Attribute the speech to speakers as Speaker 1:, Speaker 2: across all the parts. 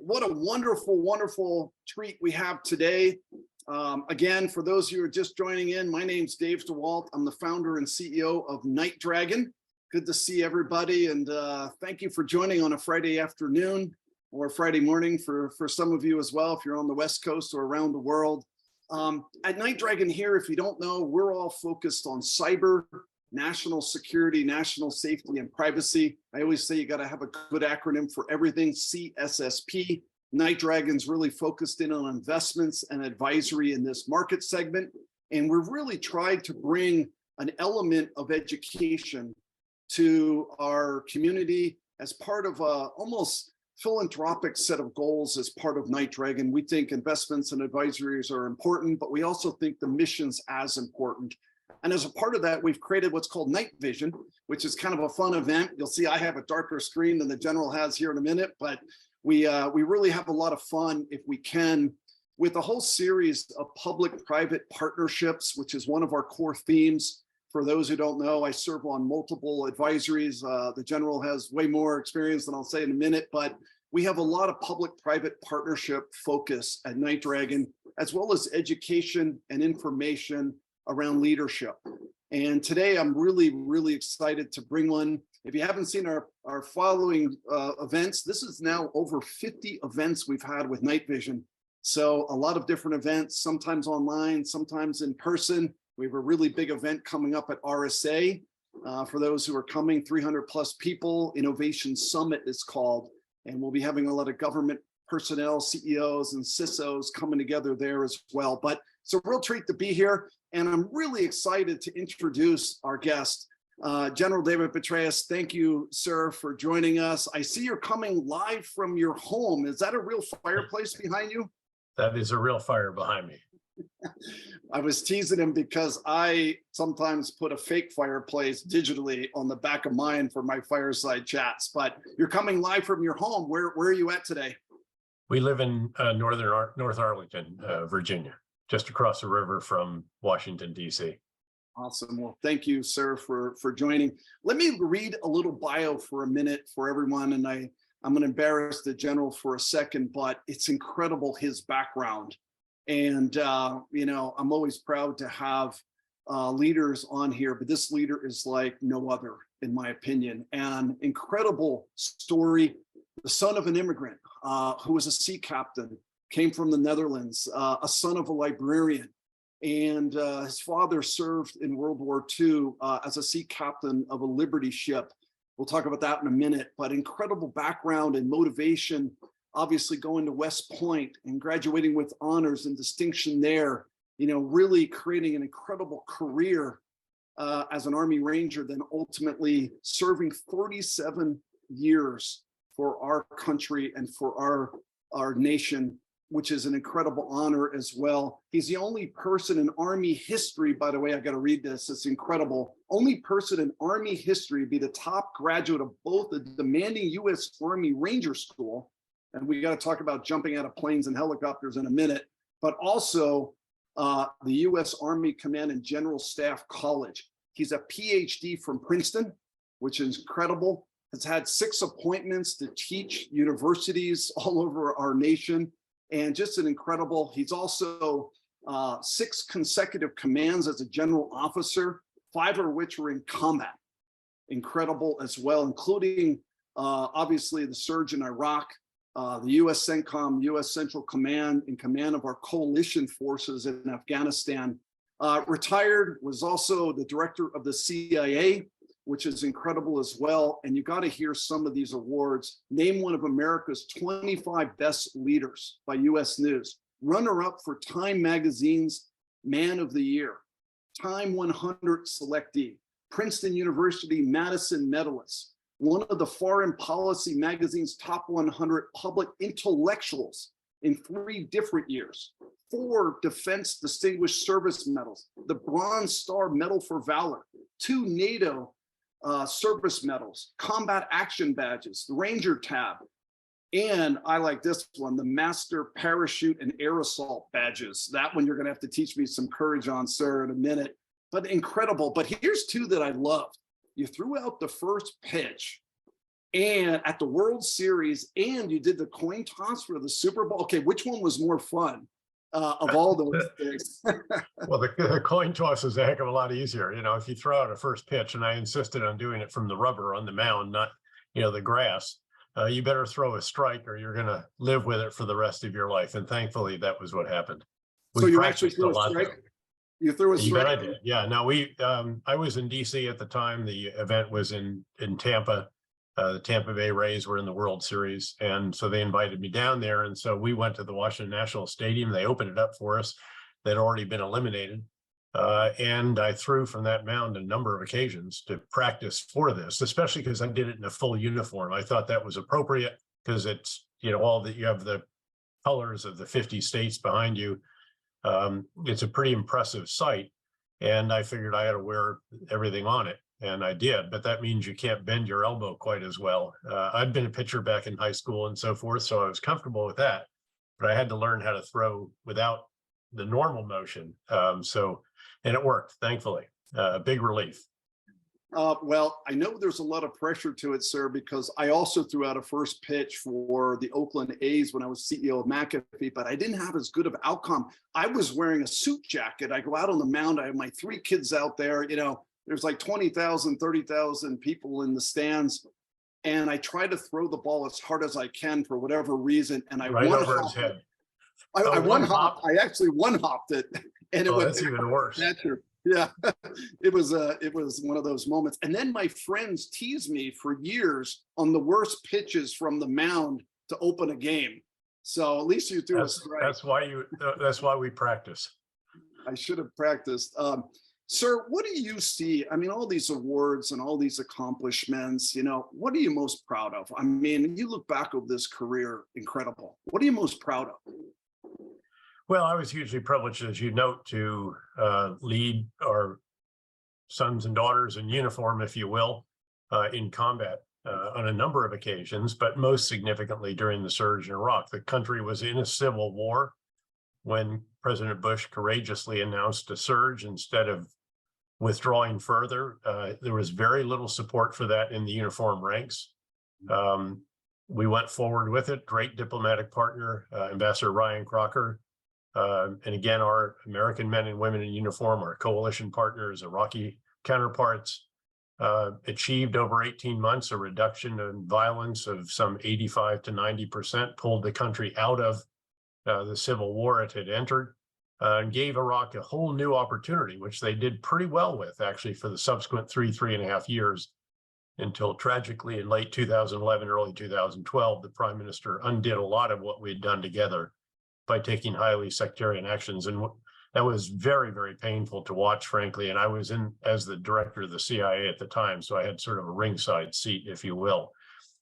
Speaker 1: what a wonderful, wonderful treat we have today. Again, for those of you who are just joining in, my name's Dave DeWalt. I'm the founder and CEO of NightDragon. Good to see everybody, and thank you for joining on a Friday afternoon or Friday morning for some of you as well, if you're on the West Coast or around the world. At NightDragon here, if you don't know, we're all focused on cyber, national security, national safety, and privacy. I always say you got to have a good acronym for everything, CSSP. NightDragon's really focused in on investments and advisory in this market segment. And we've really tried to bring an element of education to our community as part of a almost philanthropic set of goals as part of NightDragon. We think investments and advisories are important, but we also think the mission's as important. And as a part of that, we've created what's called NightVision, which is kind of a fun event. You'll see I have a darker screen than the General has here in a minute, but we really have a lot of fun, if we can, with a whole series of public-private partnerships, which is one of our core themes. For those who don't know, I serve on multiple advisories. The General has way more experience than I'll say in a minute, but we have a lot of public-private partnership focus at NightDragon, as well as education and information around leadership. And today I'm really, really excited to bring one. If you haven't seen our following events, this is now over 50 events we've had with NightVision. So a lot of different events, sometimes online, sometimes in person. We have a really big event coming up at RSA. For those who are coming, 300 plus people, Innovation Summit is called. And we'll be having a lot of government personnel, CEOs and CISOs coming together there as well. But it's a real treat to be here. And I'm really excited to introduce our guest, General David Petraeus. Thank you, sir, for joining us. I see you're coming live from your home. Is that a real fireplace behind you?
Speaker 2: That is a real fire behind me.
Speaker 1: I was teasing him because I sometimes put a fake fireplace digitally on the back of mine for my fireside chats, but you're coming live from your home. Where are you at today?
Speaker 2: We live in North Arlington, Virginia, just across the river from Washington, D.C.
Speaker 1: Awesome. Well, thank you, sir, for joining. Let me read a little bio for a minute for everyone, and I'm going to embarrass the General for a second, but it's incredible, his background. And, you know, I'm always proud to have leaders on here, but this leader is like no other, in my opinion. And incredible story, the son of an immigrant who was a sea captain, came from the Netherlands, a son of a librarian. And his father served in World War II as a sea captain of a Liberty ship. We'll talk about that in a minute, but incredible background and motivation. Obviously going to West Point and graduating with honors and distinction there, you know, really creating an incredible career as an Army Ranger, then ultimately serving 47 years for our country and for our nation, which is an incredible honor as well. He's the only person in Army history, by the way, I got to read this, it's incredible. Only person in Army history to be the top graduate of both the demanding U.S. Army Ranger School, and we got to talk about jumping out of planes and helicopters in a minute, but also the U.S. Army Command and General Staff College. He's a PhD from Princeton, which is incredible. Has had 6 appointments to teach universities all over our nation, and just an incredible. He's also 6 consecutive commands as a general officer, 5 of which were in combat. Incredible as well, including obviously the surge in Iraq. The U.S. CENTCOM, U.S. Central Command, in command of our coalition forces in Afghanistan. Retired, was also the director of the CIA, which is incredible as well. And you got to hear some of these awards. Named one of America's 25 best leaders by U.S. News. Runner-up for Time Magazine's Man of the Year. Time 100 selectee. Princeton University Madison medalist. One of the Foreign Policy Magazine's top 100 public intellectuals in 3 different years, 4 Defense Distinguished Service Medals, the Bronze Star Medal for Valor, 2 NATO service medals, combat action badges, the Ranger tab, and I like this one, the Master Parachute and Air Assault badges. That one you're going to have to teach me some courage on, sir, in a minute, but incredible. But here's 2 that I loved. You threw out the first pitch and at the World Series, and you did the coin toss for the Super Bowl. Okay, which one was more fun of all those things?
Speaker 2: Well, the coin toss is a heck of a lot easier. If you throw out a first pitch, and I insisted on doing it from the rubber on the mound, not, the grass, you better throw a strike or you're going to live with it for the rest of your life. And thankfully, that was what happened.
Speaker 1: So you actually threw a strike? You threw a strike?
Speaker 2: You bet I did. Yeah, no, I was in DC at the time. The event was in Tampa. The Tampa Bay Rays were in the World Series. And so they invited me down there. And so we went to the Washington National Stadium. They opened it up for us. They'd already been eliminated. And I threw from that mound a number of occasions to practice for this, especially because I did it in a full uniform. I thought that was appropriate because it's, all that you have the colors of the 50 states behind you. It's a pretty impressive sight. And I figured I had to wear everything on it. And I did, but that means you can't bend your elbow quite as well. I'd been a pitcher back in high school and so forth, so I was comfortable with that, but I had to learn how to throw without the normal motion. And it worked, thankfully. Big relief.
Speaker 1: Well, I know there's a lot of pressure to it, sir, because I also threw out a first pitch for the Oakland A's when I was CEO of McAfee, but I didn't have as good of outcome. I was wearing a suit jacket. I go out on the mound. I have my 3 kids out there, there's like 20,000, 30,000 people in the stands. And I try to throw the ball as hard as I can for whatever reason. And I
Speaker 2: right over his head.
Speaker 1: I one-hopped. I actually one-hopped it. And it was,
Speaker 2: that's even worse.
Speaker 1: Yeah, it was one of those moments. And then my friends teased me for years on the worst pitches from the mound to open a game. So at least you threw a strike.
Speaker 2: That's why we practice.
Speaker 1: I should have practiced. Sir, what do you see? I mean, all these awards and all these accomplishments, what are you most proud of? I mean, you look back over this career, incredible. What are you most proud of?
Speaker 2: Well, I was hugely privileged, as you note, to lead our sons and daughters in uniform, if you will, in combat on a number of occasions, but most significantly during the surge in Iraq. The country was in a civil war when President Bush courageously announced a surge instead of withdrawing further. There was very little support for that in the uniform ranks. We went forward with it. Great diplomatic partner, Ambassador Ryan Crocker. And again, our American men and women in uniform, our coalition partners, Iraqi counterparts, achieved over 18 months a reduction in violence of some 85 to 90%, pulled the country out of the civil war it had entered, and gave Iraq a whole new opportunity, which they did pretty well with, actually, for the subsequent 3.5 years, until tragically in late 2011, early 2012, the prime minister undid a lot of what we'd done together by taking highly sectarian actions. And that was very, very painful to watch, frankly. And I was in as the director of the CIA at the time, so I had sort of a ringside seat, if you will.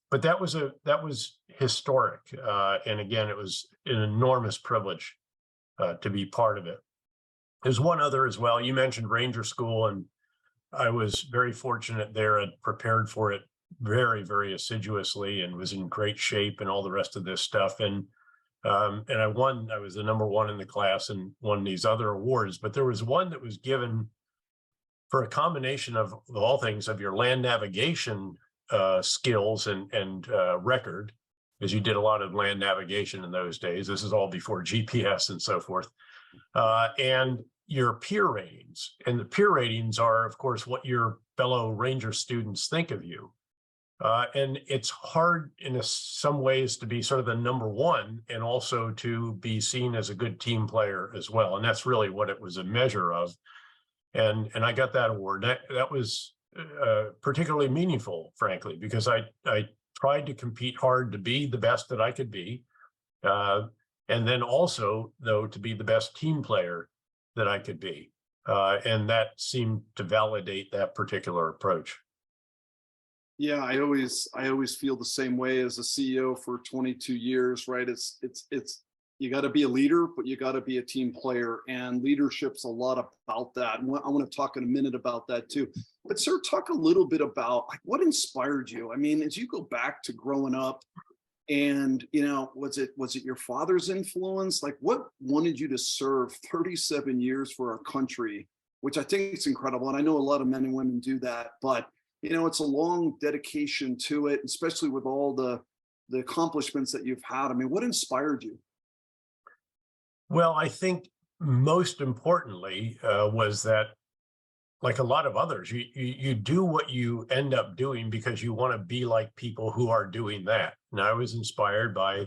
Speaker 2: But that was historic. And again, it was an enormous privilege to be part of it. There's one other as well. You mentioned Ranger School, and I was very fortunate there and prepared for it very, very assiduously and was in great shape and all the rest of this stuff. And I was the number 1 in the class and won these other awards, but there was one that was given for a combination of all things of your land navigation skills and record, because you did a lot of land navigation in those days. This is all before GPS and so forth. And your peer ratings. And the peer ratings are, of course, what your fellow Ranger students think of you. And it's hard in some ways to be sort of the number 1 and also to be seen as a good team player as well. And that's really what it was a measure of. And I got that award. That was particularly meaningful, frankly, because I tried to compete hard to be the best that I could be. And then also, though, to be the best team player that I could be. And that seemed to validate that particular approach.
Speaker 1: Yeah, I always feel the same way as a CEO for 22 years, right? It's you got to be a leader, but you got to be a team player, and leadership's a lot about that. And I want to talk in a minute about that too. But sir, talk a little bit about what inspired you. I mean, as you go back to growing up, and was it your father's influence? Like, what wanted you to serve 37 years for our country, which I think is incredible. And I know a lot of men and women do that, but It's a long dedication to it, especially with all the accomplishments that you've had. I mean, what inspired you?
Speaker 2: Well, I think most importantly was that, like a lot of others, you do what you end up doing because you want to be like people who are doing that. And I was inspired by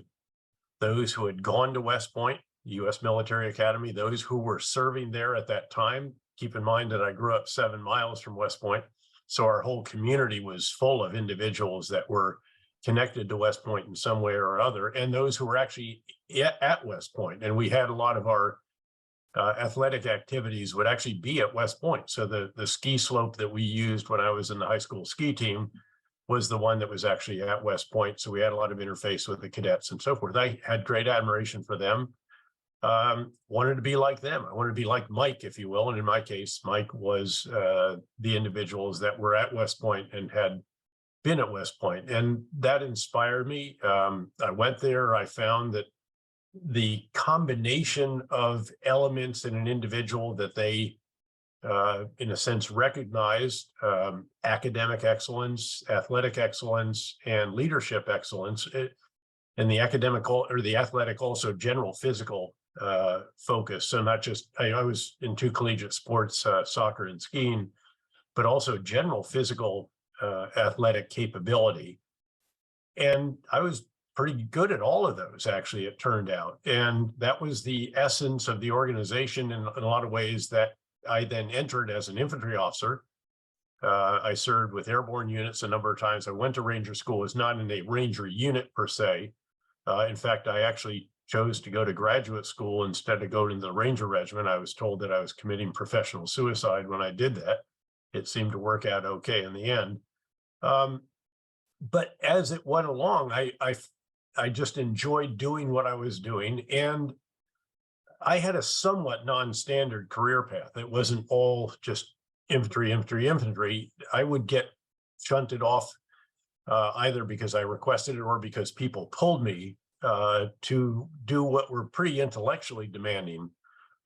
Speaker 2: those who had gone to West Point, U.S. Military Academy, those who were serving there at that time. Keep in mind that I grew up 7 miles from West Point, so our whole community was full of individuals that were connected to West Point in some way or other, and those who were actually at West Point. And we had a lot of our athletic activities would actually be at West Point. So the ski slope that we used when I was in the high school ski team was the one that was actually at West Point. So we had a lot of interface with the cadets and so forth. I had great admiration for them. Wanted to be like them. I wanted to be like Mike, if you will. And in my case, Mike was the individuals that were at West Point and had been at West Point. And that inspired me. I went there. I found that the combination of elements in an individual that they, in a sense, recognized, academic excellence, athletic excellence, and leadership excellence, and the academic or the athletic also general physical focus. So not just, I was in 2 collegiate sports, soccer and skiing, but also general physical athletic capability. And I was pretty good at all of those, actually, it turned out. And that was the essence of the organization in a lot of ways that I then entered as an infantry officer. I served with airborne units a number of times. I went to Ranger School. It's not in a Ranger unit per se. In fact, I actually chose to go to graduate school instead of going to the Ranger Regiment. I was told that I was committing professional suicide when I did that. It seemed to work out okay in the end. But as it went along, I just enjoyed doing what I was doing. And I had a somewhat non-standard career path. It wasn't all just infantry, infantry, infantry. I would get shunted off either because I requested it or because people pulled me to do what were pretty intellectually demanding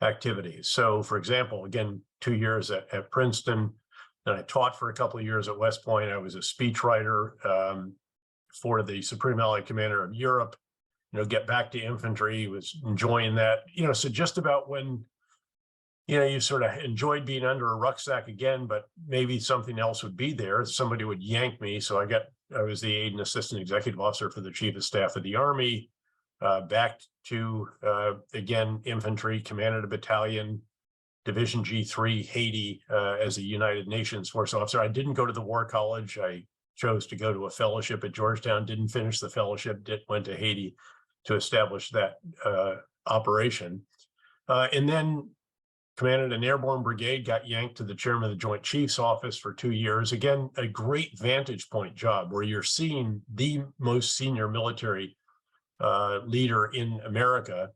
Speaker 2: activities. So, for example, again, 2 years at Princeton, then I taught for a couple of years at West Point. I was a speechwriter for the Supreme Allied Commander of Europe. Get back to infantry, was enjoying that. So just about when, you sort of enjoyed being under a rucksack again, but maybe something else would be there. Somebody would yank me. So I was the aide and assistant executive officer for the Chief of Staff of the Army, back to, again, infantry, commanded a battalion, Division G3, Haiti, as a United Nations Force officer. I didn't go to the War College. I chose to go to a fellowship at Georgetown, didn't finish the fellowship, went to Haiti to establish that operation. And then commanded an airborne brigade, got yanked to the chairman of the Joint Chiefs office for 2 years. Again, a great vantage point job where you're seeing the most senior military leader in America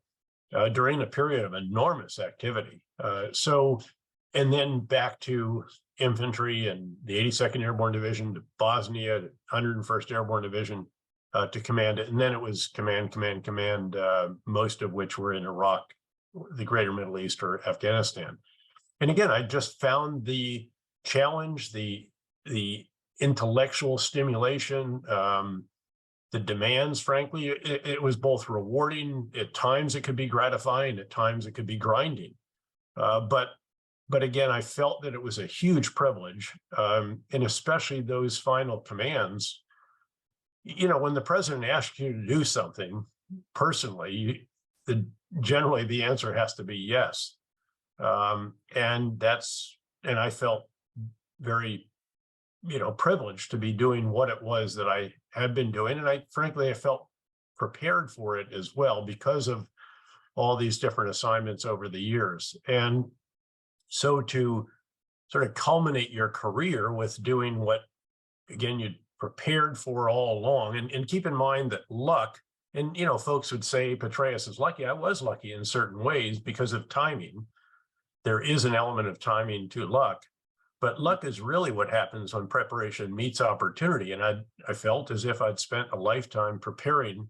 Speaker 2: during a period of enormous activity. And then back to infantry and the 82nd Airborne Division, to Bosnia, 101st Airborne Division, to command it. And then it was command, most of which were in Iraq, the greater Middle East, or Afghanistan. And again, I just found the challenge, the intellectual stimulation, the demands, frankly, it was both rewarding. At times it could be gratifying, at times it could be grinding. But again, I felt that it was a huge privilege, and especially those final commands. When the president asks you to do something personally, generally the answer has to be yes. And I felt very, privileged to be doing what it was that I had been doing. And I felt prepared for it as well because of all these different assignments over the years. And so to sort of culminate your career with doing what, again, you prepared for all along, and keep in mind that luck, and folks would say Petraeus is lucky. I was lucky in certain ways because of timing. There is an element of timing to luck, but luck is really what happens when preparation meets opportunity. And I felt as if I'd spent a lifetime preparing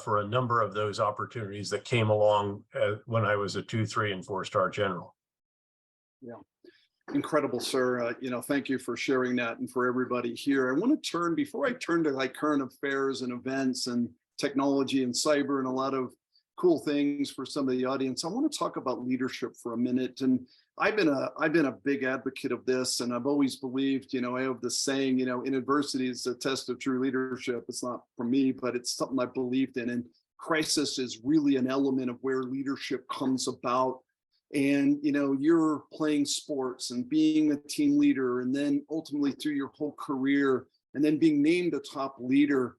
Speaker 2: for a number of those opportunities that came along when I was a 2, 3, and 4-star general.
Speaker 1: Yeah. Incredible, sir. Thank you for sharing that and for everybody here. I want to turn, before I turn to like current affairs and events and technology and cyber and a lot of cool things for some of the audience, I want to talk about leadership for a minute. And I've been a big advocate of this, and I've always believed, I have this saying, in adversity is a test of true leadership. It's not for me, but it's something I believed in. And crisis is really an element of where leadership comes about. And you're playing sports and being a team leader, and then ultimately through your whole career, and then being named a top leader.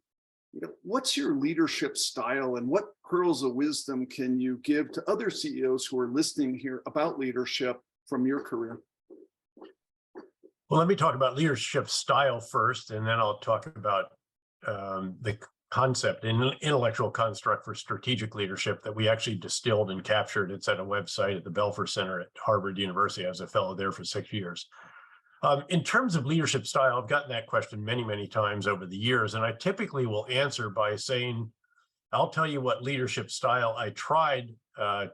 Speaker 1: What's your leadership style, and what pearls of wisdom can you give to other CEOs who are listening here about leadership from your career?
Speaker 2: Well, let me talk about leadership style first, and then I'll talk about the concept and intellectual construct for strategic leadership that we actually distilled and captured. It's at a website at the Belfer Center at Harvard University. I was a fellow there for 6 years. In terms of leadership style, I've gotten that question many, many times over the years, and I typically will answer by saying, I'll tell you what leadership style I tried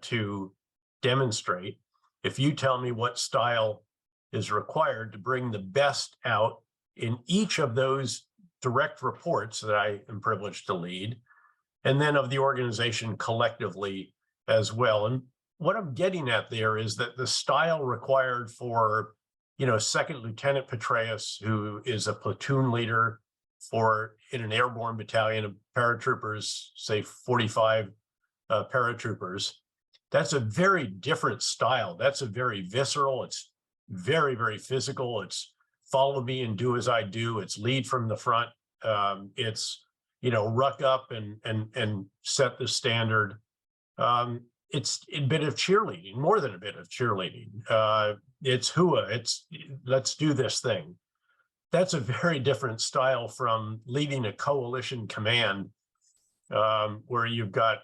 Speaker 2: to demonstrate. If you tell me what style is required to bring the best out in each of those direct reports that I am privileged to lead, and then of the organization collectively as well. And what I'm getting at there is that the style required for, Second Lieutenant Petraeus, who is a platoon leader in an airborne battalion of paratroopers, say 45 paratroopers, that's a very different style. That's a very visceral, it's very, very physical. It's follow me and do as I do. It's lead from the front. It's, ruck up and set the standard. It's a bit of cheerleading, more than a bit of cheerleading. It's hooah, it's let's do this thing. That's a very different style from leading a coalition command where you've got,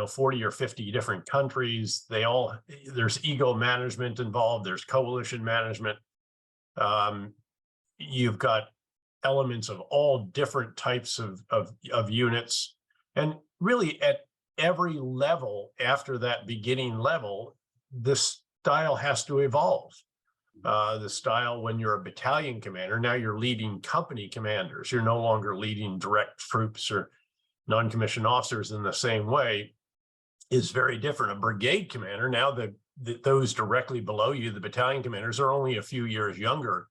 Speaker 2: 40 or 50 different countries. There's ego management involved. There's coalition management. You've got elements of all different types of units. And really at every level after that beginning level, the style has to evolve. The style when you're a battalion commander, now you're leading company commanders. You're no longer leading direct troops or non-commissioned officers in the same way, is very different. A brigade commander, now those directly below you, the battalion commanders, are only a few years younger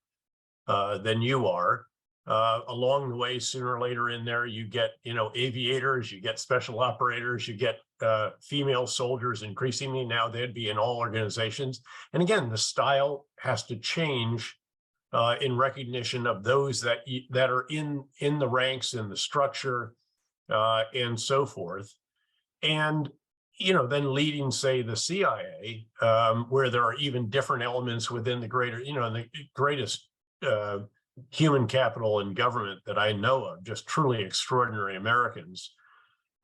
Speaker 2: than you are. Along the way, sooner or later in there, you get, aviators, you get special operators, you get female soldiers. Increasingly now they'd be in all organizations. And again, the style has to change in recognition of those that are in the ranks, in the structure, and so forth. And then leading, say, the CIA, where there are even different elements within the greater, the greatest human capital in government that I know of, just truly extraordinary Americans.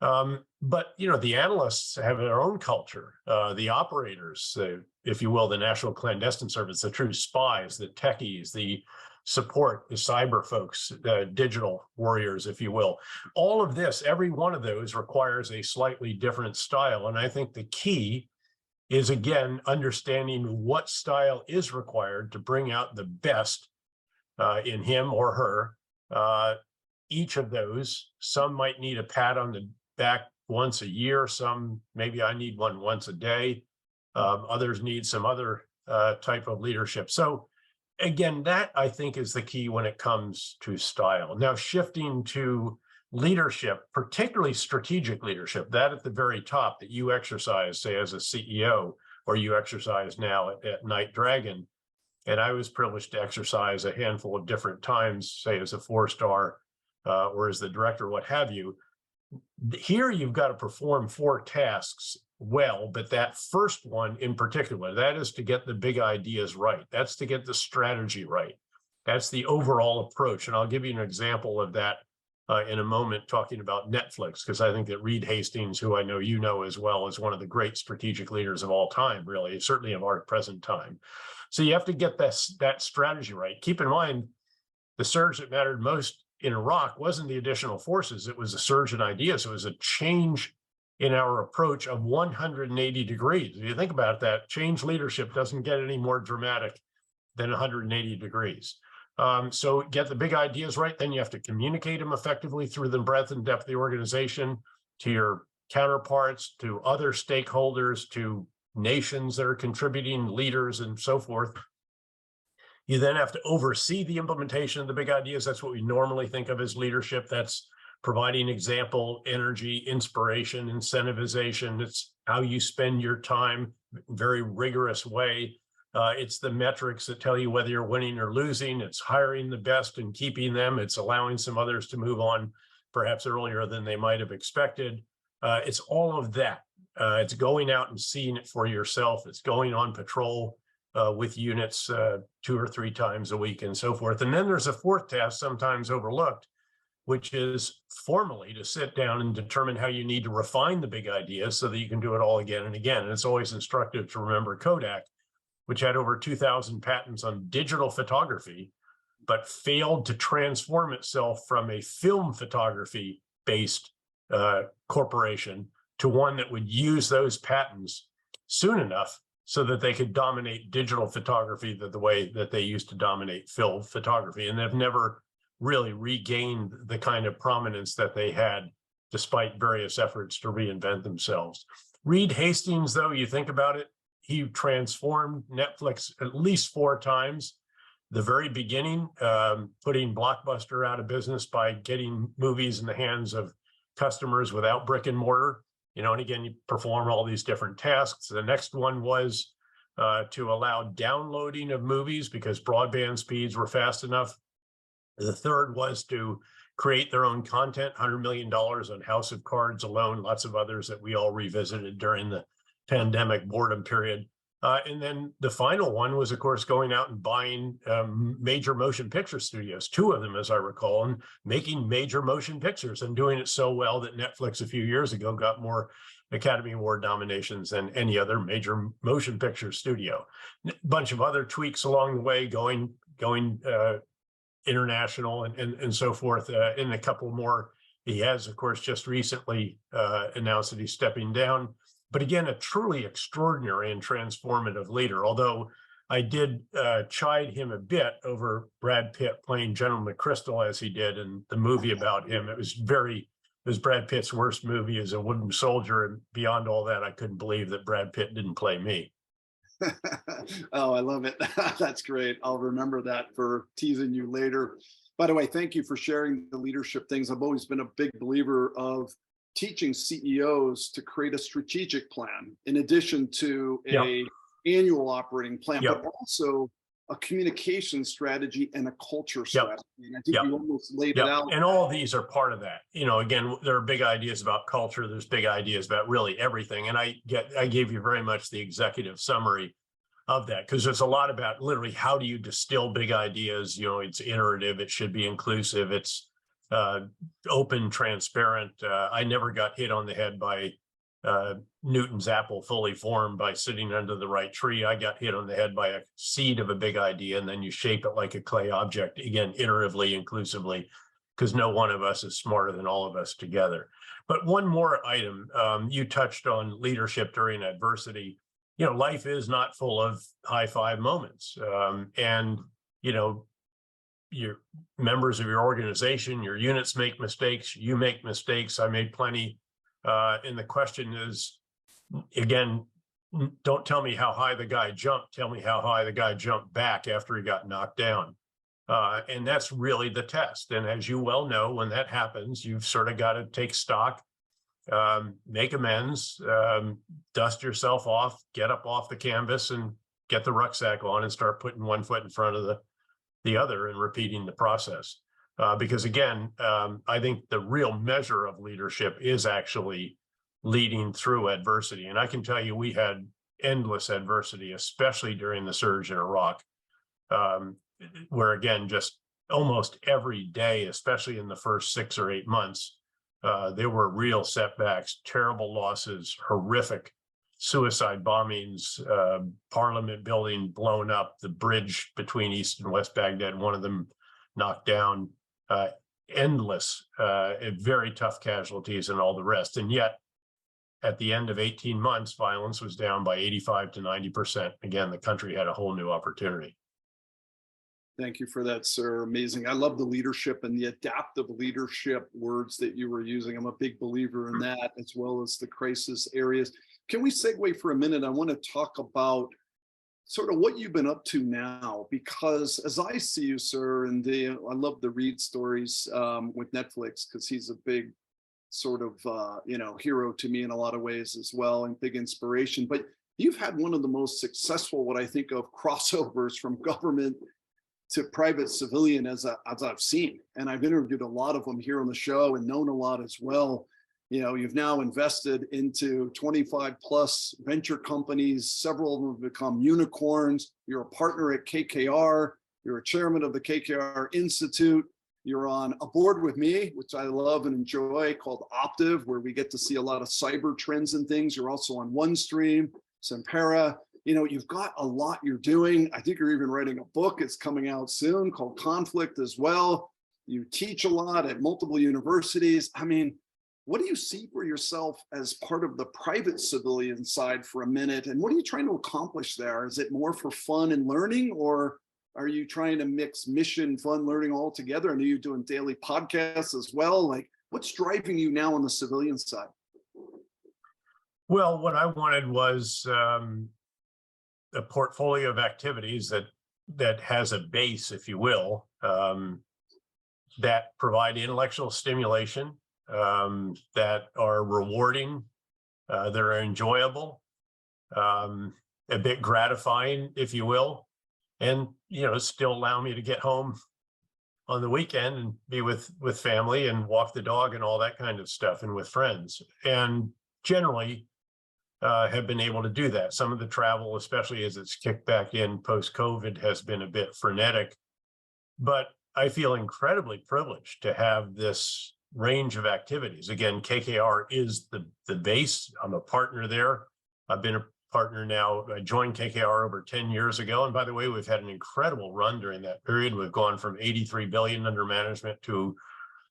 Speaker 2: But, the analysts have their own culture, the operators, if you will, the National Clandestine Service, the true spies, the techies, the support, the cyber folks, the digital warriors, if you will. All of this, every one of those requires a slightly different style. And I think the key is, again, understanding what style is required to bring out the best in him or her. Each of those, some might need a pat on the back once a year, some maybe I need one once a day, others need some other type of leadership. So again, that I think is the key when it comes to style. Now, shifting to leadership, particularly strategic leadership, that at the very top that you exercise, say, as a CEO, or you exercise now at NightDragon. And I was privileged to exercise a handful of different times, say as a 4-star or as the director, what have you. Here you've got to perform 4 tasks well, but that first one in particular, that is to get the big ideas right. That's to get the strategy right. That's the overall approach. And I'll give you an example of that in a moment, talking about Netflix, because I think that Reed Hastings, who I know you know as well, is one of the great strategic leaders of all time, really, certainly of our present time. So you have to get that strategy right. Keep in mind, the surge that mattered most in Iraq wasn't the additional forces. It was a surge in ideas. It was a change in our approach of 180 degrees. If you think about that, change leadership doesn't get any more dramatic than 180 degrees. So get the big ideas right, then you have to communicate them effectively through the breadth and depth of the organization to your counterparts, to other stakeholders, to nations that are contributing, leaders, and so forth. You then have to oversee the implementation of the big ideas. That's what we normally think of as leadership. That's providing example, energy, inspiration, incentivization. It's how you spend your time, very rigorous way. It's the metrics that tell you whether you're winning or losing. It's hiring the best and keeping them. It's allowing some others to move on perhaps earlier than they might have expected. It's all of that. It's going out and seeing it for yourself. It's going on patrol with units 2 or 3 times a week and so forth. And then there's a fourth task, sometimes overlooked, which is formally to sit down and determine how you need to refine the big ideas so that you can do it all again and again. And it's always instructive to remember Kodak, which had over 2,000 patents on digital photography, but failed to transform itself from a film photography-based corporation to one that would use those patents soon enough so that they could dominate digital photography the way that they used to dominate film photography. And they've never really regained the kind of prominence that they had despite various efforts to reinvent themselves. Reed Hastings, though, you think about it, he transformed Netflix at least 4 times. The very beginning, putting Blockbuster out of business by getting movies in the hands of customers without brick and mortar. You know, and again, you perform all these different tasks. The next one was to allow downloading of movies because broadband speeds were fast enough. The third was to create their own content, $100 million on House of Cards alone, lots of others that we all revisited during the pandemic boredom period. And then the final one was, of course, going out and buying major motion picture studios, 2 of them, as I recall, and making major motion pictures and doing it so well that Netflix a few years ago got more Academy Award nominations than any other major motion picture studio. A bunch of other tweaks along the way, going international and so forth, and a couple more. He has, of course, just recently announced that he's stepping down. But again, a truly extraordinary and transformative leader, although I did chide him a bit over Brad Pitt playing General McChrystal as he did in the movie about him. It was Brad Pitt's worst movie as a wooden soldier. And beyond all that, I couldn't believe that Brad Pitt didn't play me.
Speaker 1: Oh, I love it. That's great. I'll remember that for teasing you later. By the way, thank you for sharing the leadership things. I've always been a big believer of teaching CEOs to create a strategic plan in addition to a annual operating plan, but also a communication strategy and a culture strategy. And I think you almost laid it out.
Speaker 2: And all of these are part of that. You know, again, there are big ideas about culture. There's big ideas about really everything. And I gave you very much the executive summary of that, because there's a lot about literally how do you distill big ideas. You know, it's iterative, it should be inclusive, it's open, transparent. I never got hit on the head by Newton's apple fully formed by sitting under the right tree. I got hit on the head by a seed of a big idea, and then you shape it like a clay object, again, iteratively, inclusively, because no one of us is smarter than all of us together. But one more item, you touched on leadership during adversity. You know, life is not full of high five moments. And, you know, your members of your organization, your units make mistakes, you make mistakes. I made plenty. And the question is, again, don't tell me how high the guy jumped. Tell me how high the guy jumped back after he got knocked down. And that's really the test. And as you well know, when that happens, you've sort of got to take stock, make amends, dust yourself off, get up off the canvas and get the rucksack on and start putting one foot in front of the other and repeating the process. Because again, I think the real measure of leadership is actually leading through adversity. And I can tell you, we had endless adversity, especially during the surge in Iraq, where again, just almost every day, especially in the first 6 or 8 months, there were real setbacks, terrible losses, horrific suicide bombings, parliament building blown up, the bridge between East and West Baghdad, one of them knocked down, endless, very tough casualties and all the rest. And yet, at the end of 18 months, violence was down by 85 to 90%. Again, the country had a whole new opportunity.
Speaker 1: Thank you for that, sir. Amazing. I love the leadership and the adaptive leadership words that you were using. I'm a big believer in that, as well as the crisis areas. Can we segue for a minute? I want to talk about sort of what you've been up to now, because as I see you, sir, and I love the Reed stories with Netflix, because he's a big sort of hero to me in a lot of ways as well, and big inspiration. But you've had one of the most successful, what I think of, crossovers from government to private civilian as I've seen. And I've interviewed a lot of them here on the show and known a lot as well. You've now invested into 25 plus venture companies. Several of them have become unicorns. You're a partner at KKR. You're a chairman of the KKR Institute. You're on a board with me, which I love and enjoy, called Optiv, where we get to see a lot of cyber trends and things. You're also on OneStream, Sempera. You've got a lot you're doing. I think you're even writing a book. It's coming out soon called Conflict as well. You teach a lot at multiple universities. I mean, what do you see for yourself as part of the private civilian side for a minute? And what are you trying to accomplish there? Is it more for fun and learning, or are you trying to mix mission, fun, learning all together? I know you're doing daily podcasts as well. Like, what's driving you now on the civilian side?
Speaker 2: Well, what I wanted was a portfolio of activities that has a base, if you will, that provide intellectual stimulation, that are rewarding, that are enjoyable, a bit gratifying, if you will, and still allow me to get home on the weekend and be with family and walk the dog and all that kind of stuff, and with friends, and generally have been able to do that. Some of the travel, especially as it's kicked back in post-COVID, has been a bit frenetic, but I feel incredibly privileged to have this range of activities. Again, KKR is the base. I'm a partner there. I've been a partner now. I joined KKR over 10 years ago. And by the way, we've had an incredible run during that period. We've gone from 83 billion under management to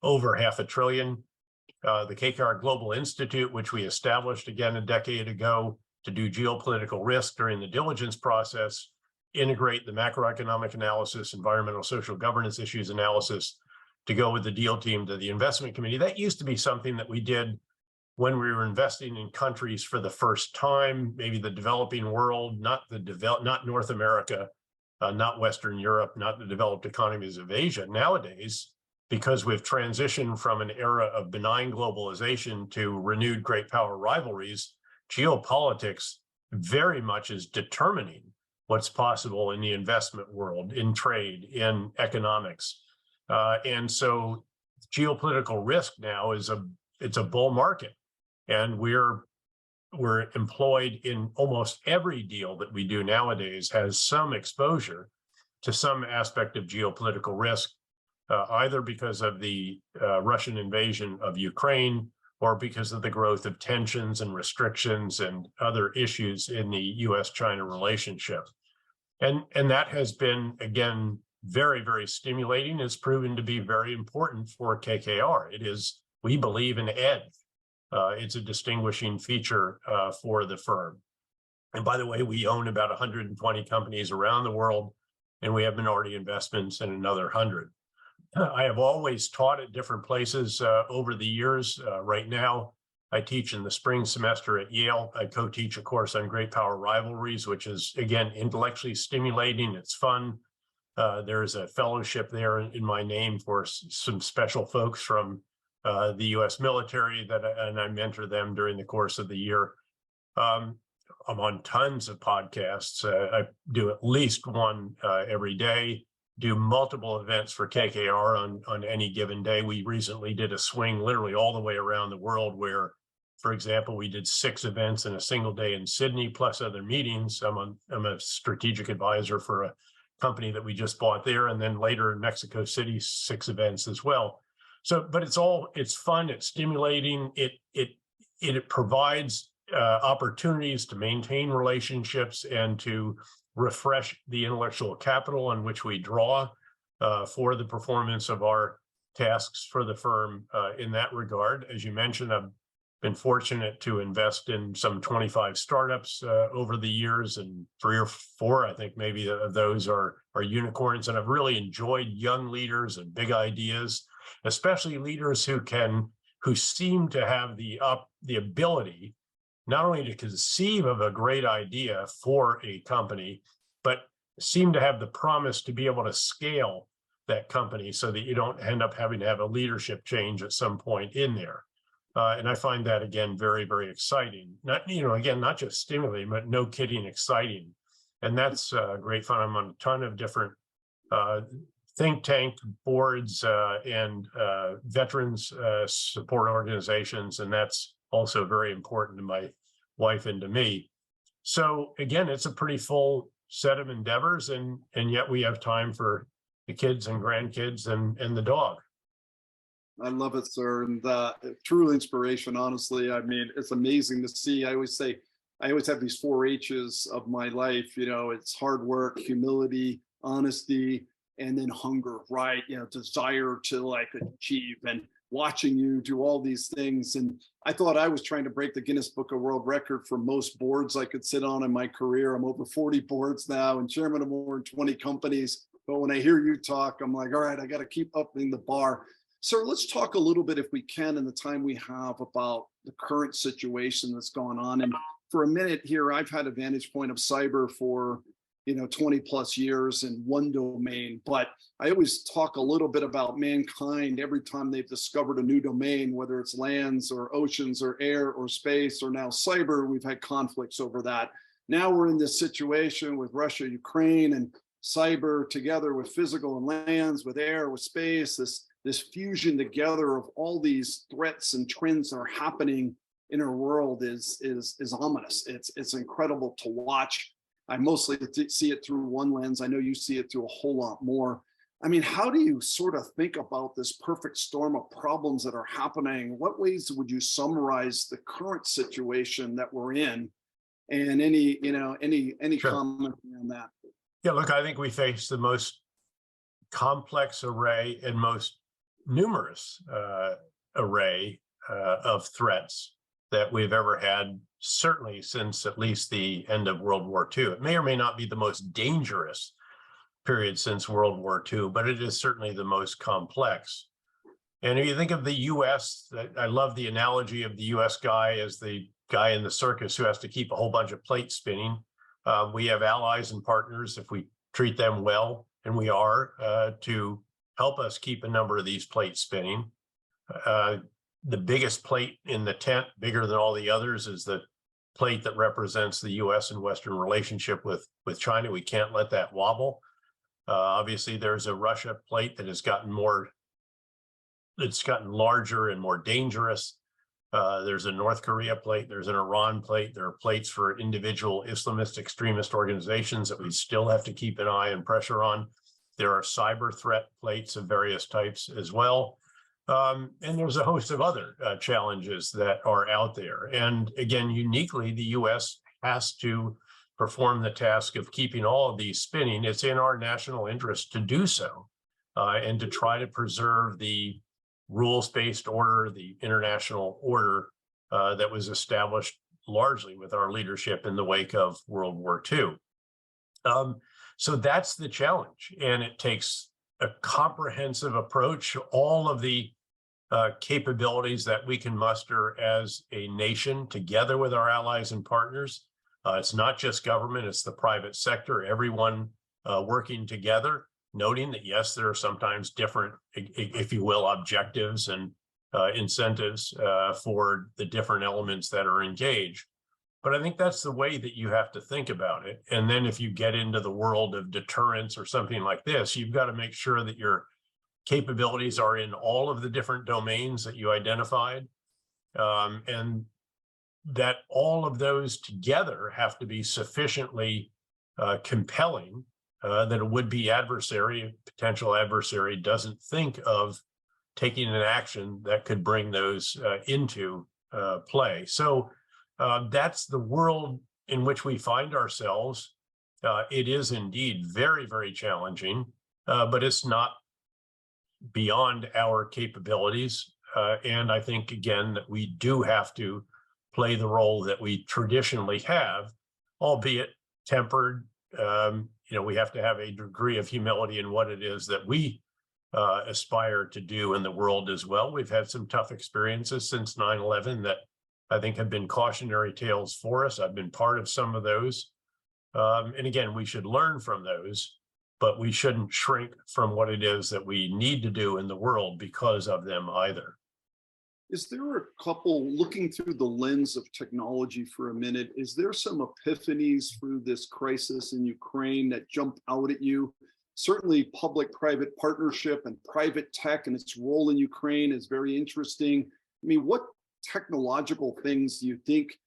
Speaker 2: over $500 billion. The KKR Global Institute, which we established again a decade ago to do geopolitical risk during the diligence process, integrate the macroeconomic analysis, environmental, social governance issues analysis to go with the deal team to the investment committee. That used to be something that we did when we were investing in countries for the first time, maybe the developing world, not North America, not Western Europe, not the developed economies of Asia. Nowadays, because we've transitioned from an era of benign globalization to renewed great power rivalries, geopolitics very much is determining what's possible in the investment world, in trade, in economics. And so geopolitical risk now it's a bull market. And we're employed in almost every deal that we do nowadays has some exposure to some aspect of geopolitical risk, either because of the Russian invasion of Ukraine or because of the growth of tensions and restrictions and other issues in the US-China relationship. And that has been, again, very, very stimulating. It's proven to be very important for KKR. We believe in edge. It's a distinguishing feature for the firm. And by the way, we own about 120 companies around the world, and we have minority investments in another 100. I have always taught at different places over the years. Right now, I teach in the spring semester at Yale. I co-teach a course on great power rivalries, which is, again, intellectually stimulating. It's fun. There's a fellowship there in my name for some special folks from the U.S. military and I mentor them during the course of the year. I'm on tons of podcasts. I do at least one every day, do multiple events for KKR on any given day. We recently did a swing literally all the way around the world where, for example, we did 6 events in a single day in Sydney, plus other meetings. I'm a strategic advisor for a company that we just bought there. And then later in Mexico City, 6 events as well. So, but it's fun, it's stimulating, it provides opportunities to maintain relationships and to refresh the intellectual capital on which we draw for the performance of our tasks for the firm in that regard. As you mentioned, I've been fortunate to invest in some 25 startups over the years, and 3 or 4, I think maybe of those are unicorns. And I've really enjoyed young leaders and big ideas, especially leaders who seem to have the ability not only to conceive of a great idea for a company, but seem to have the promise to be able to scale that company so that you don't end up having to have a leadership change at some point in there. And I find that, again, very, very exciting. Not, again, not just stimulating, but no kidding, exciting. And that's great fun. I'm on a ton of different think tank boards and veterans support organizations, and that's also very important to my wife and to me. So again, it's a pretty full set of endeavors, and yet we have time for the kids and grandkids and the dog.
Speaker 1: I love it, sir, and true inspiration, honestly. I mean, it's amazing to see. I always say, I always have these 4 H's of my life. It's hard work, humility, honesty, and then hunger, right? Desire to like achieve, and watching you do all these things. And I thought I was trying to break the Guinness Book of World Record for most boards I could sit on in my career. I'm over 40 boards now and chairman of more than 20 companies. But when I hear you talk, I'm like, all right, I got to keep upping the bar. Sir, let's talk a little bit, if we can, in the time we have, about the current situation that's going on. And for a minute here, I've had a vantage point of cyber for 20 plus years in one domain, but I always talk a little bit about mankind every time they've discovered a new domain, whether it's lands or oceans or air or space or now cyber. We've had conflicts over that. Now we're in this situation with Russia, Ukraine, and cyber together with physical and lands, with air, with space, this fusion together of all these threats and trends that are happening in our world is ominous. It's incredible to watch. I mostly see it through one lens. I know you see it through a whole lot more. I mean, how do you sort of think about this perfect storm of problems that are happening? What ways would you summarize the current situation that we're in? And any
Speaker 2: Sure.
Speaker 1: comment on that?
Speaker 2: Yeah, look, I think we face the most complex array and most numerous array of threats that we've ever had, certainly since at least the end of World War II. It may or may not be the most dangerous period since World War II, but it is certainly the most complex. And if you think of the US, I love the analogy of the US guy as the guy in the circus who has to keep a whole bunch of plates spinning. We have allies and partners, if we treat them well, and we are, to help us keep a number of these plates spinning. The biggest plate in the tent, bigger than all the others, is the plate that represents the US and Western relationship with China. We can't let that wobble. Obviously, there's a Russia plate that has gotten larger and more dangerous. There's a North Korea plate, there's an Iran plate, there are plates for individual Islamist extremist organizations that we still have to keep an eye and pressure on. There are cyber threat plates of various types as well. And there's a host of other challenges that are out there. And again, uniquely, the US has to perform the task of keeping all of these spinning. It's in our national interest to do so, and to try to preserve the rules-based order, the international order that was established largely with our leadership in the wake of World War II. So that's the challenge, and it takes a comprehensive approach, all of the capabilities that we can muster as a nation together with our allies and partners. It's not just government, it's the private sector, everyone working together, noting that, yes, there are sometimes different, if you will, objectives and incentives for the different elements that are engaged. But I think that's the way that you have to think about it. And then if you get into the world of deterrence or something like this, you've got to make sure that your capabilities are in all of the different domains that you identified, and that all of those together have to be sufficiently compelling that a would-be adversary, potential adversary, doesn't think of taking an action that could bring those into play. So that's the world in which we find ourselves. It is indeed very, very challenging, but it's not beyond our capabilities. And I think, again, that we do have to play the role that we traditionally have, albeit tempered. We have to have a degree of humility in what it is that we aspire to do in the world as well. We've had some tough experiences since 9/11 that I think have been cautionary tales for us. I've been part of some of those. And again, we should learn from those, but we shouldn't shrink from what it is that we need to do in the world because of them either.
Speaker 1: Is there a couple, looking through the lens of technology for a minute, is there some epiphanies through this crisis in Ukraine that jump out at you? Certainly public-private partnership and private tech and its role in Ukraine is very interesting. I mean, what technological things do you think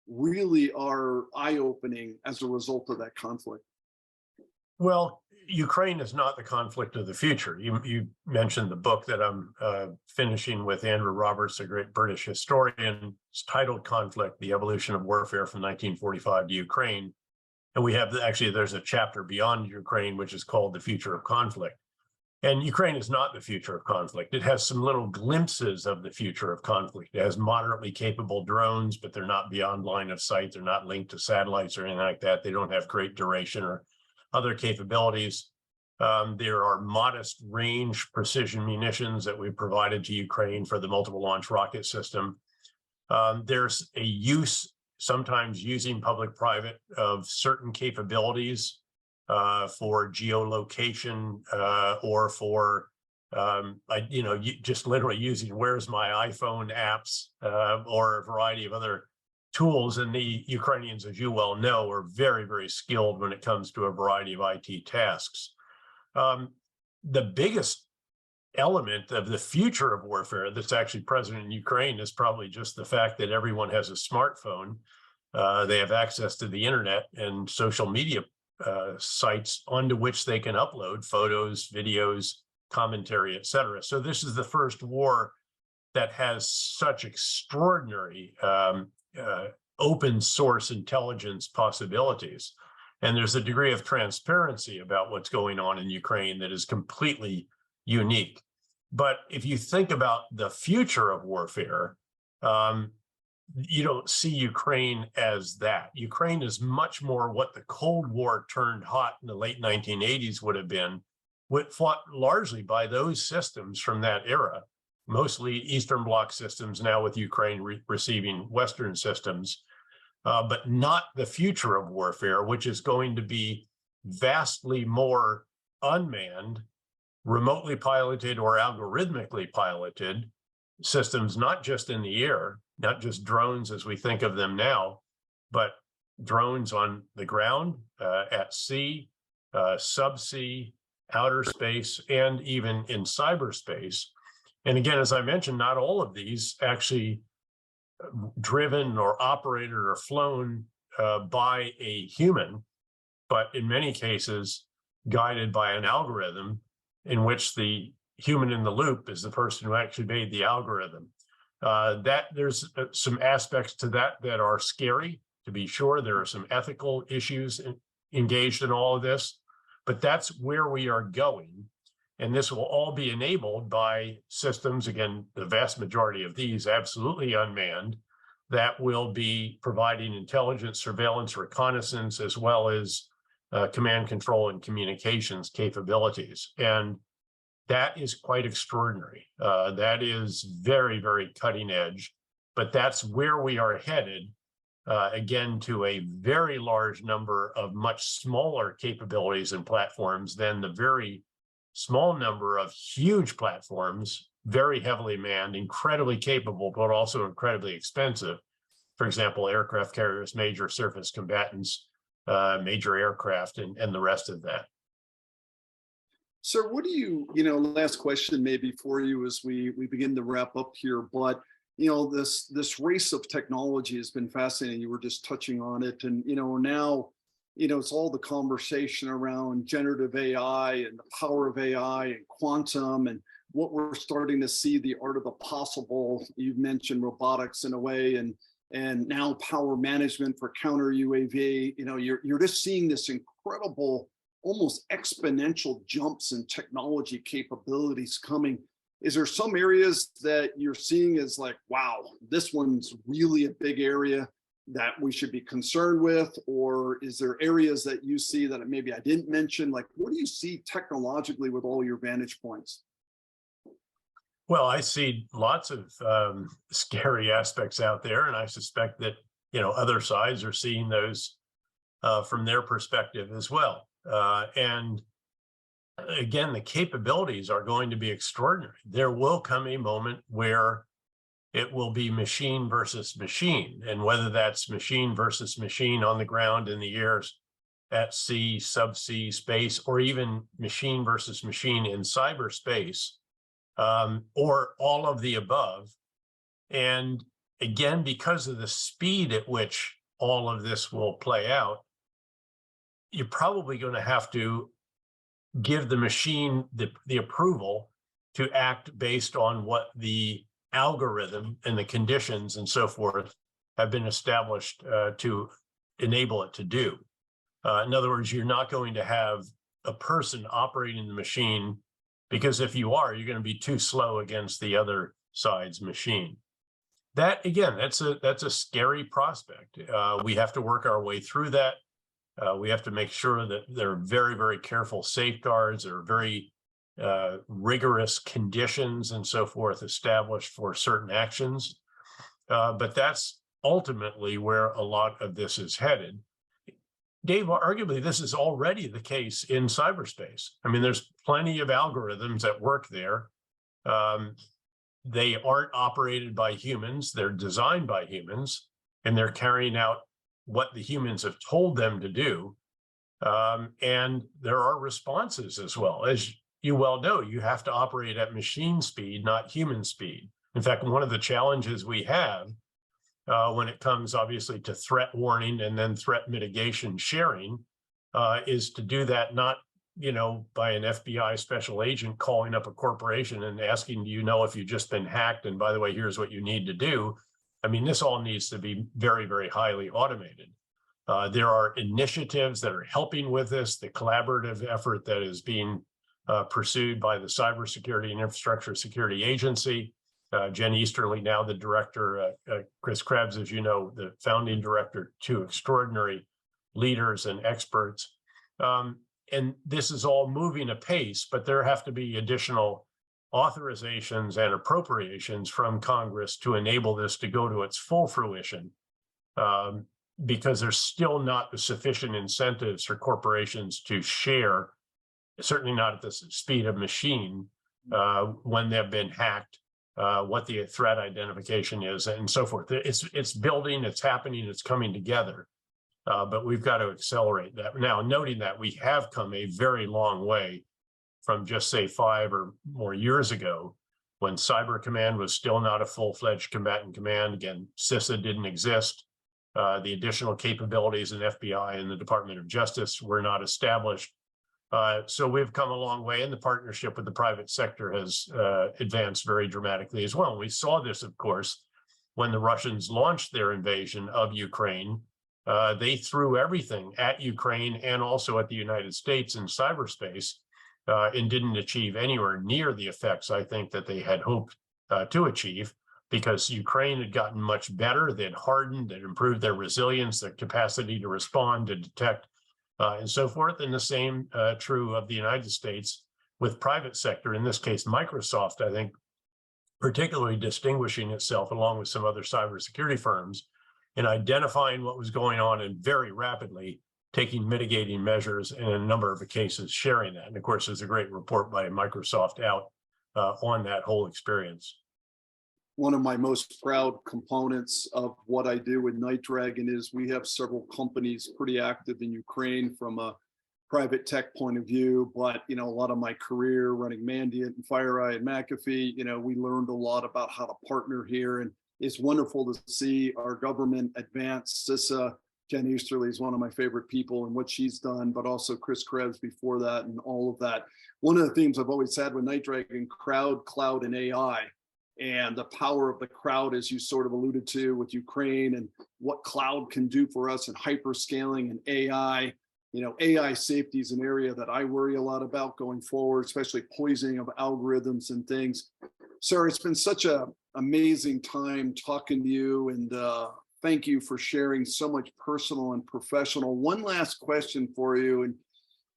Speaker 1: really are eye-opening as a result of that conflict?
Speaker 2: Well, Ukraine is not the conflict of the future. You mentioned the book that I'm finishing with Andrew Roberts, a great British historian. It's titled Conflict, The Evolution of Warfare from 1945 to Ukraine. And we have, actually, there's a chapter beyond Ukraine, which is called The Future of Conflict. And Ukraine is not the future of conflict. It has some little glimpses of the future of conflict. It has moderately capable drones, but they're not beyond line of sight. They're not linked to satellites or anything like that. They don't have great duration or other capabilities. There are modest range precision munitions that we provided to Ukraine for the multiple launch rocket system. There's a use, sometimes using public-private, of certain capabilities for geolocation or for, just literally using where's my iPhone apps or a variety of other tools. And the Ukrainians, as you well know, are very, very skilled when it comes to a variety of IT tasks. The biggest element of the future of warfare that's actually present in Ukraine is probably just the fact that everyone has a smartphone. They have access to the internet and social media sites onto which they can upload photos, videos, commentary, etc. So this is the first war that has such extraordinary open source intelligence possibilities. And there's a degree of transparency about what's going on in Ukraine that is completely unique. But if you think about the future of warfare, you don't see Ukraine as that. Ukraine is much more what the Cold War turned hot in the late 1980s would have been, fought largely by those systems from that era, mostly Eastern Bloc systems, now with Ukraine receiving Western systems, but not the future of warfare, which is going to be vastly more unmanned, remotely piloted or algorithmically piloted systems, not just in the air, not just drones as we think of them now, but drones on the ground, at sea, subsea, outer space, and even in cyberspace. And again, as I mentioned, not all of these actually driven or operated or flown by a human, but in many cases guided by an algorithm in which the human in the loop is the person who actually made the algorithm. That there's some aspects to that that are scary, to be sure. There are some ethical issues engaged in all of this, but that's where we are going. And this will all be enabled by systems, again, the vast majority of these absolutely unmanned, that will be providing intelligence, surveillance, reconnaissance, as well as command, control, and communications capabilities. And that is quite extraordinary. That is very, very cutting edge, but that's where we are headed, again, to a very large number of much smaller capabilities and platforms than the very small number of huge platforms, very heavily manned, incredibly capable, but also incredibly expensive. For example, aircraft carriers, major surface combatants, major aircraft, and the rest of that.
Speaker 1: Sir, what do you, last question maybe for you as we begin to wrap up here, but this race of technology has been fascinating. You were just touching on it, and now it's all the conversation around generative AI and the power of AI and quantum and what we're starting to see, the art of the possible. You've mentioned robotics in a way, and now power management for counter UAV. You're just seeing this incredible, almost exponential jumps in technology capabilities coming. Is there some areas that you're seeing as like, wow, this one's really a big area that we should be concerned with? Or is there areas that you see that maybe I didn't mention? Like, what do you see technologically with all your vantage points?
Speaker 2: Well, I see lots of scary aspects out there, and I suspect that other sides are seeing those from their perspective as well. And again, the capabilities are going to be extraordinary. There will come a moment where it will be machine versus machine, and whether that's machine versus machine on the ground, in the air, at sea, subsea, space, or even machine versus machine in cyberspace, or all of the above. And again, because of the speed at which all of this will play out, you're probably going to have to give the machine the approval to act based on what the algorithm and the conditions and so forth have been established to enable it to do. In other words, you're not going to have a person operating the machine, because if you are, you're going to be too slow against the other side's machine. That, again, that's a scary prospect. We have to work our way through that. We have to make sure that there are very, very careful safeguards. There are very rigorous conditions and so forth established for certain actions. But that's ultimately where a lot of this is headed. Dave, arguably, this is already the case in cyberspace. I mean, there's plenty of algorithms at work there. They aren't operated by humans. They're designed by humans, and they're carrying out what the humans have told them to do. And there are responses as well. As you well know, you have to operate at machine speed, not human speed. In fact, one of the challenges we have when it comes obviously to threat warning and then threat mitigation sharing is to do that not by an FBI special agent calling up a corporation and asking, do you know if you've just been hacked? And by the way, here's what you need to do. I mean, this all needs to be very, very highly automated. There are initiatives that are helping with this, the collaborative effort that is being pursued by the Cybersecurity and Infrastructure Security Agency. Jen Easterly, now the director, Chris Krebs, as you know, the founding director, two extraordinary leaders and experts. And this is all moving apace, but there have to be additional authorizations and appropriations from Congress to enable this to go to its full fruition, because there's still not the sufficient incentives for corporations to share, certainly not at the speed of machine, when they've been hacked, what the threat identification is and so forth. It's building, it's happening, it's coming together. But we've got to accelerate that. Now, noting that we have come a very long way from just say 5 or more years ago, when Cyber Command was still not a full-fledged combatant command. Again, CISA didn't exist. The additional capabilities in FBI and the Department of Justice were not established. So we've come a long way, and the partnership with the private sector has advanced very dramatically as well. And we saw this, of course, when the Russians launched their invasion of Ukraine. They threw everything at Ukraine and also at the United States in cyberspace, and didn't achieve anywhere near the effects, I think, that they had hoped to achieve, because Ukraine had gotten much better. They'd hardened, they'd improved their resilience, their capacity to respond, to detect, and so forth. And the same true of the United States with private sector, in this case, Microsoft, I think, particularly distinguishing itself along with some other cybersecurity firms in identifying what was going on and very rapidly taking mitigating measures, and in a number of cases sharing that. And of course, there's a great report by Microsoft out on that whole experience.
Speaker 1: One of my most proud components of what I do with NightDragon is we have several companies pretty active in Ukraine from a private tech point of view, but a lot of my career running Mandiant and Fireside and McAfee, we learned a lot about how to partner here, and it's wonderful to see our government advance. CISA, Jen Easterly is one of my favorite people and what she's done, but also Chris Krebs before that and all of that. One of the themes I've always had with NightDragon, crowd, cloud, and AI, and the power of the crowd, as you sort of alluded to with Ukraine, and what cloud can do for us in hyperscaling and AI. AI safety is an area that I worry a lot about going forward, especially poisoning of algorithms and things. Sir, it's been such an amazing time talking to you, and thank you for sharing so much personal and professional. One last question for you, and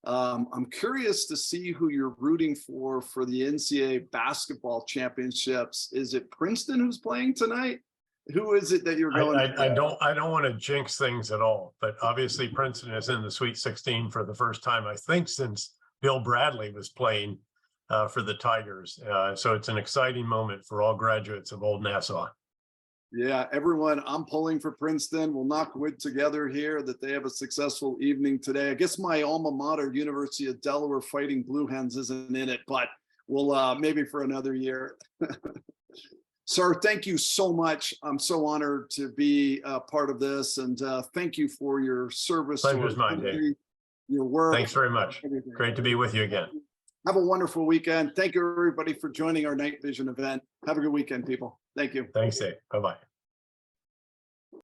Speaker 1: I'm curious to see who you're rooting for the NCAA basketball championships. Is it Princeton who's playing tonight? Who is it that you're going?
Speaker 2: I don't want to jinx things at all, but obviously Princeton is in the Sweet 16 for the first time, I think, since Bill Bradley was playing for the Tigers. So it's an exciting moment for all graduates of Old Nassau.
Speaker 1: Yeah, everyone, I'm pulling for Princeton. We'll knock wood together here that they have a successful evening today. I guess my alma mater, University of Delaware Fighting Blue Hens, isn't in it, but we'll maybe for another year. Sir, thank you so much. I'm so honored to be a part of this, and thank you for your service.
Speaker 2: Pleasure's mine, Dave.
Speaker 1: Your work.
Speaker 2: Thanks very much.
Speaker 1: Everything.
Speaker 2: Great to be with you again.
Speaker 1: Have a wonderful weekend. Thank you, everybody, for joining our Night Vision event. Have a good weekend, people. Thank you.
Speaker 2: Thanks, Dave. Bye-bye.